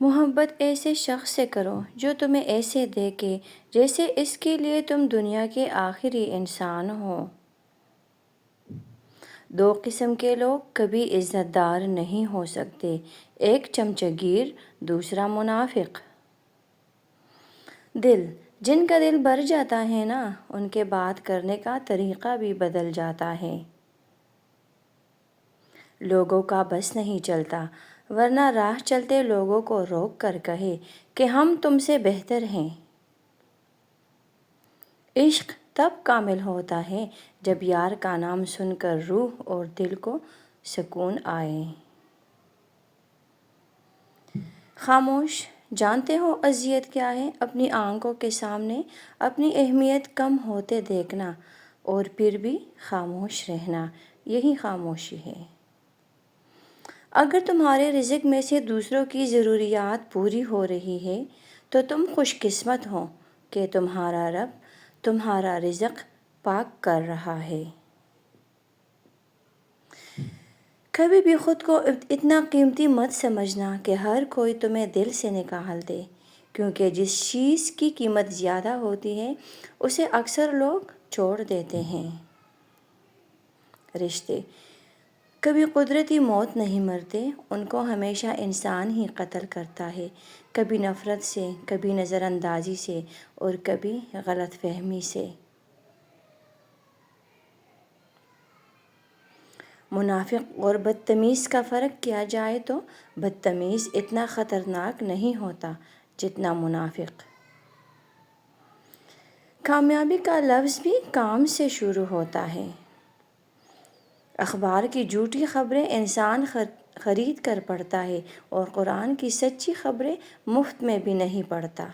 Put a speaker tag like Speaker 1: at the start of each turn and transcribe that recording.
Speaker 1: محبت ایسے شخص سے کرو جو تمہیں ایسے دیکھے جیسے اس کے لیے تم دنیا کے آخری انسان ہو۔ دو قسم کے لوگ کبھی عزت دار نہیں ہو سکتے، ایک چمچہ گیر، دوسرا منافق۔ جن کا دل بھر جاتا ہے نا، ان کے بات کرنے کا طریقہ بھی بدل جاتا ہے۔ لوگوں کا بس نہیں چلتا، ورنہ راہ چلتے لوگوں کو روک کر کہے کہ ہم تم سے بہتر ہیں۔ عشق تب کامل ہوتا ہے جب یار کا نام سن کر روح اور دل کو سکون آئے۔ خاموش، جانتے ہو اذیت کیا ہے؟ اپنی آنکھوں کے سامنے اپنی اہمیت کم ہوتے دیکھنا اور پھر بھی خاموش رہنا، یہی خاموشی ہے۔ اگر تمہارے رزق میں سے دوسروں کی ضروریات پوری ہو رہی ہے تو تم خوش قسمت ہو کہ تمہارا رب تمہارا رزق پاک کر رہا ہے۔ کبھی بھی خود کو اتنا قیمتی مت سمجھنا کہ ہر کوئی تمہیں دل سے نکال دے، کیونکہ جس چیز کی قیمت زیادہ ہوتی ہے اسے اکثر لوگ چھوڑ دیتے ہیں۔ رشتے کبھی قدرتی موت نہیں مرتے، ان کو ہمیشہ انسان ہی قتل کرتا ہے، کبھی نفرت سے، کبھی نظر اندازی سے اور کبھی غلط فہمی سے۔ منافق اور بدتمیز کا فرق کیا جائے تو بدتمیز اتنا خطرناک نہیں ہوتا جتنا منافق۔ کامیابی کا لفظ بھی کام سے شروع ہوتا ہے۔ اخبار کی جھوٹی خبریں انسان خرید کر پڑھتا ہے اور قرآن کی سچی خبریں مفت میں بھی نہیں پڑھتا۔